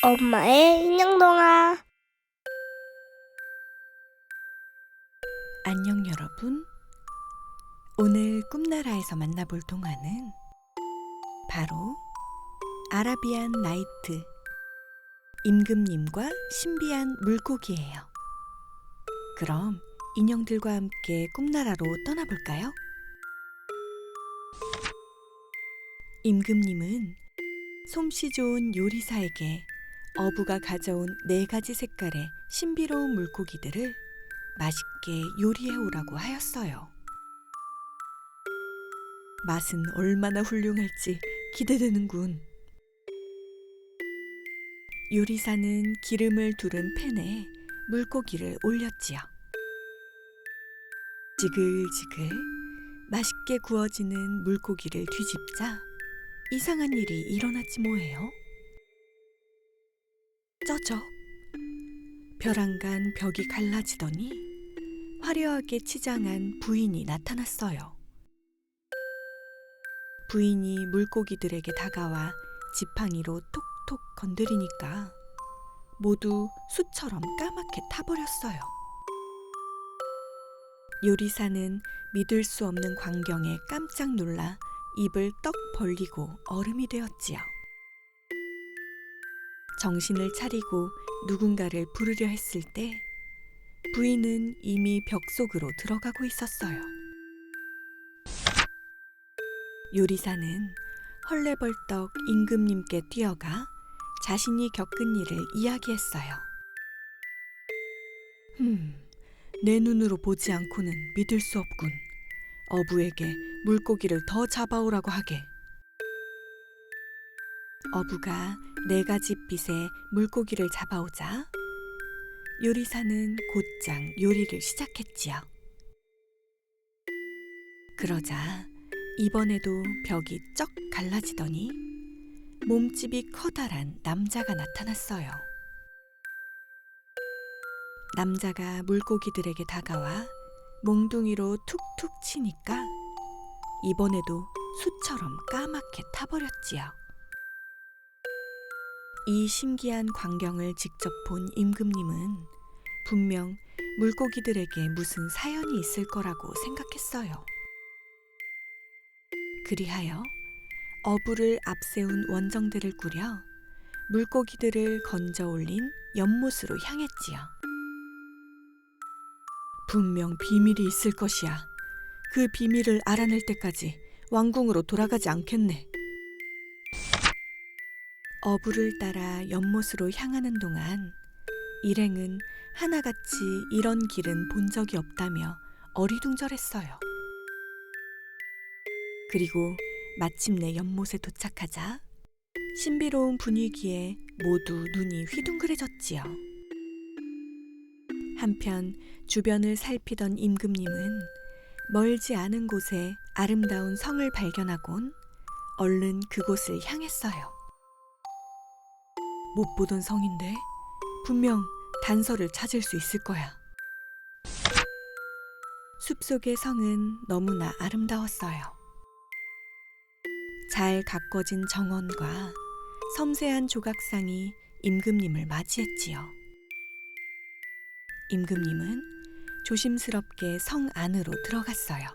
엄마의 인형동화. 안녕 여러분. 오늘 꿈나라에서 만나볼 동화는 바로 아라비안 나이트, 임금님과 신비한 물고기예요. 그럼 인형들과 함께 꿈나라로 떠나볼까요? 임금님은 솜씨 좋은 요리사에게 어부가 가져온 4가지 색깔의 신비로운 물고기들을 맛있게 요리해 오라고 하였어요. 맛은 얼마나 훌륭할지 기대되는군. 요리사는 기름을 두른 팬에 물고기를 올렸지요. 지글지글 맛있게 구워지는 물고기를 뒤집자 이상한 일이 일어났지 뭐예요. 쩌적! 벼랑간 벽이 갈라지더니 화려하게 치장한 부인이 나타났어요. 부인이 물고기들에게 다가와 지팡이로 톡톡 건드리니까 모두 숯처럼 까맣게 타버렸어요. 요리사는 믿을 수 없는 광경에 깜짝 놀라 입을 떡 벌리고 얼음이 되었지요. 정신을 차리고 누군가를 부르려 했을 때 부인은 이미 벽 속으로 들어가고 있었어요. 요리사는 헐레벌떡 임금님께 뛰어가 자신이 겪은 일을 이야기했어요. 내 눈으로 보지 않고는 믿을 수 없군. 어부에게 물고기를 더 잡아오라고 하게. 어부가 4가지 빛의 물고기를 잡아오자 요리사는 곧장 요리를 시작했지요. 그러자 이번에도 벽이 쩍 갈라지더니 몸집이 커다란 남자가 나타났어요. 남자가 물고기들에게 다가와 몽둥이로 툭툭 치니까 이번에도 숯처럼 까맣게 타버렸지요. 이 신기한 광경을 직접 본 임금님은 분명 물고기들에게 무슨 사연이 있을 거라고 생각했어요. 그리하여 어부를 앞세운 원정대를 꾸려 물고기들을 건져 올린 연못으로 향했지요. 분명 비밀이 있을 것이야. 그 비밀을 알아낼 때까지 왕궁으로 돌아가지 않겠네. 어부를 따라 연못으로 향하는 동안 일행은 하나같이 이런 길은 본 적이 없다며 어리둥절했어요. 그리고 마침내 연못에 도착하자 신비로운 분위기에 모두 눈이 휘둥그레졌지요. 한편 주변을 살피던 임금님은 멀지 않은 곳에 아름다운 성을 발견하곤 얼른 그곳을 향했어요. 못 보던 성인데 분명 단서를 찾을 수 있을 거야. 숲속의 성은 너무나 아름다웠어요. 잘 가꿔진 정원과 섬세한 조각상이 임금님을 맞이했지요. 임금님은 조심스럽게 성 안으로 들어갔어요.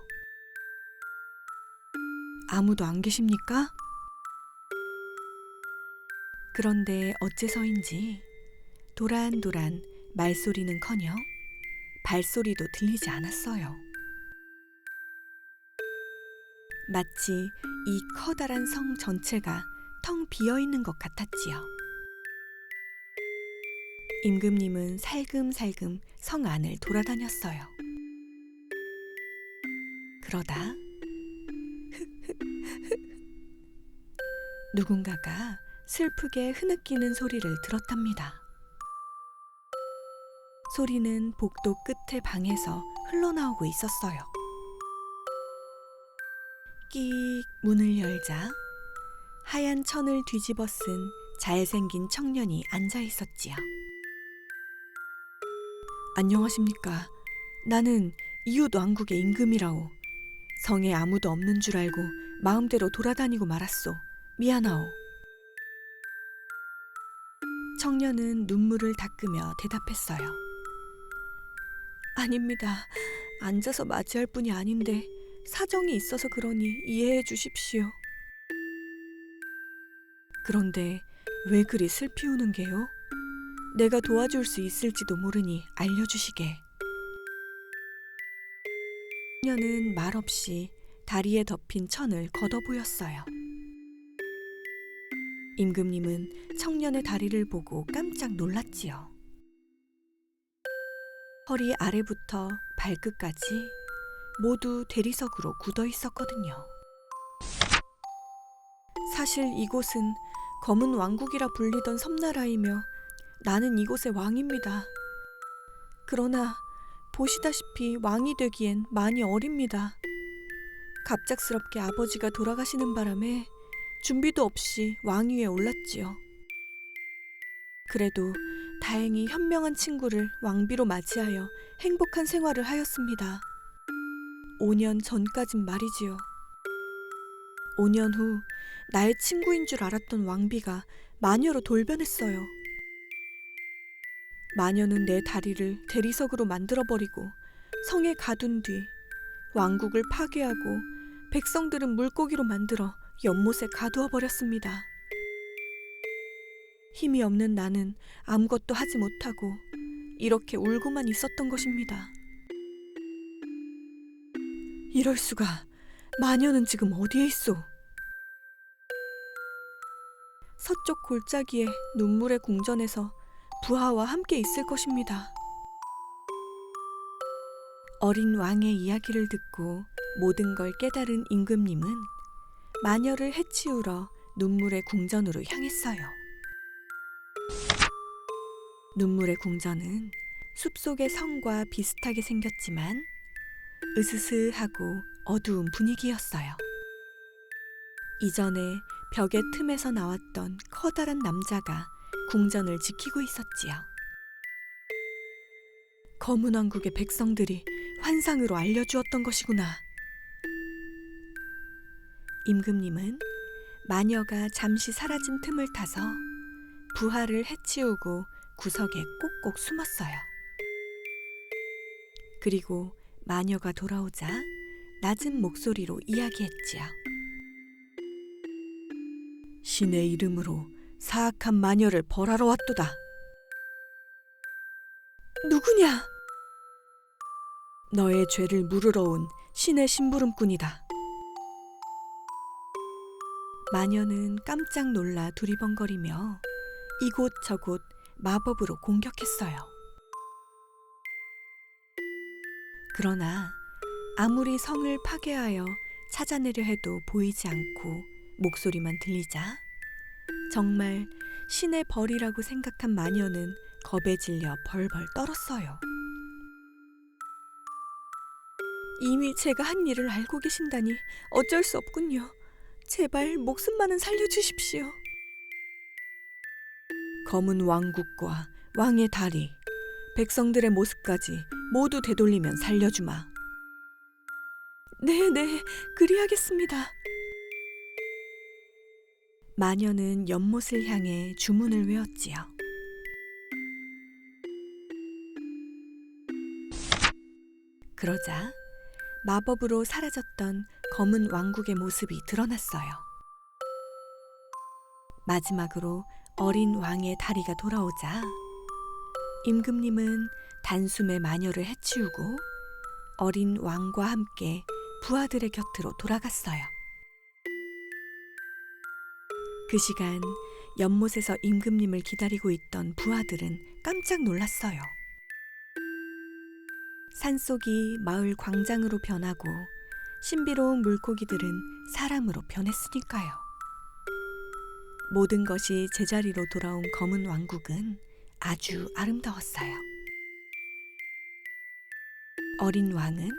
아무도 안 계십니까? 그런데 어째서인지 도란도란 말소리는커녕 발소리도 들리지 않았어요. 마치 이 커다란 성 전체가 텅 비어있는 것 같았지요. 임금님은 살금살금 성 안을 돌아다녔어요. 그러다 누군가가 슬프게 흐느끼는 소리를 들었답니다. 소리는 복도 끝의 방에서 흘러나오고 있었어요. 끼익 문을 열자 하얀 천을 뒤집어 쓴 잘생긴 청년이 앉아 있었지요. 안녕하십니까. 나는 이웃 왕국의 임금이라오. 성에 아무도 없는 줄 알고 마음대로 돌아다니고 말았소. 미안하오. 청년은 눈물을 닦으며 대답했어요. 아닙니다. 앉아서 맞이할 뿐이 아닌데 사정이 있어서 그러니 이해해 주십시오. 그런데 왜 그리 슬피 우는 게요? 내가 도와줄 수 있을지도 모르니 알려주시게. 청년은 말없이 다리에 덮인 천을 걷어 보였어요. 임금님은 청년의 다리를 보고 깜짝 놀랐지요. 허리 아래부터 발끝까지 모두 대리석으로 굳어 있었거든요. 사실 이곳은 검은 왕국이라 불리던 섬나라이며 나는 이곳의 왕입니다. 그러나 보시다시피 왕이 되기엔 많이 어립니다. 갑작스럽게 아버지가 돌아가시는 바람에 준비도 없이 왕위에 올랐지요. 그래도 다행히 현명한 친구를 왕비로 맞이하여 행복한 생활을 하였습니다. 5년 전까진 말이지요. 5년 후 나의 친구인 줄 알았던 왕비가 마녀로 돌변했어요. 마녀는 내 다리를 대리석으로 만들어버리고 성에 가둔 뒤 왕국을 파괴하고 백성들은 물고기로 만들어 연못에 가두어 버렸습니다. 힘이 없는 나는 아무것도 하지 못하고 이렇게 울고만 있었던 것입니다. 이럴 수가, 마녀는 지금 어디에 있어? 서쪽 골짜기에 눈물의 궁전에서 부하와 함께 있을 것입니다. 어린 왕의 이야기를 듣고 모든 걸 깨달은 임금님은 마녀를 해치우러 눈물의 궁전으로 향했어요. 눈물의 궁전은 숲속의 성과 비슷하게 생겼지만 으스스하고 어두운 분위기였어요. 이전에 벽의 틈에서 나왔던 커다란 남자가 궁전을 지키고 있었지요. 검은 왕국의 백성들이 환상으로 알려주었던 것이구나. 임금님은 마녀가 잠시 사라진 틈을 타서 부하를 해치우고 구석에 꼭꼭 숨었어요. 그리고 마녀가 돌아오자 낮은 목소리로 이야기했지요. 신의 이름으로 사악한 마녀를 벌하러 왔도다. 누구냐? 너의 죄를 물으러 온 신의 심부름꾼이다. 마녀는 깜짝 놀라 두리번거리며 이곳저곳 마법으로 공격했어요. 그러나 아무리 성을 파괴하여 찾아내려 해도 보이지 않고 목소리만 들리자 정말 신의 벌이라고 생각한 마녀는 겁에 질려 벌벌 떨었어요. 이미 제가 한 일을 알고 계신다니 어쩔 수 없군요. 제발 목숨만은 살려주십시오. 검은 왕국과 왕의 다리, 백성들의 모습까지 모두 되돌리면 살려주마. 네, 그리하겠습니다. 마녀는 연못을 향해 주문을 외웠지요. 그러자 마법으로 사라졌던 검은 왕국의 모습이 드러났어요. 마지막으로 어린 왕의 다리가 돌아오자 임금님은 단숨에 마녀를 해치우고 어린 왕과 함께 부하들의 곁으로 돌아갔어요. 그 시간 연못에서 임금님을 기다리고 있던 부하들은 깜짝 놀랐어요. 산속이 마을 광장으로 변하고 신비로운 물고기들은 사람으로 변했으니까요. 모든 것이 제자리로 돌아온 검은 왕국은 아주 아름다웠어요. 어린 왕은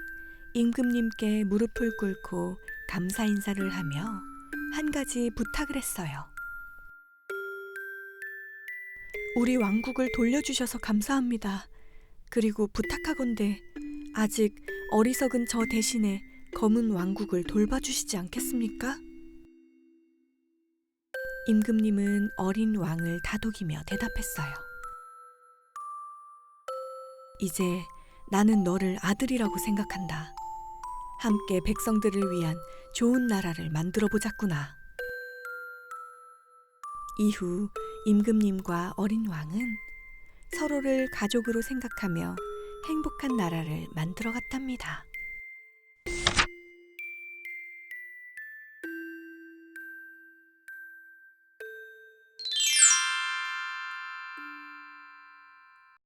임금님께 무릎을 꿇고 감사 인사를 하며 한 가지 부탁을 했어요. 우리 왕국을 돌려주셔서 감사합니다. 그리고 부탁하건대 아직 어리석은 저 대신에 검은 왕국을 돌봐주시지 않겠습니까? 임금님은 어린 왕을 다독이며 대답했어요. 이제 나는 너를 아들이라고 생각한다. 함께 백성들을 위한 좋은 나라를 만들어 보자꾸나. 이후 임금님과 어린 왕은 서로를 가족으로 생각하며 행복한 나라를 만들어 갔답니다.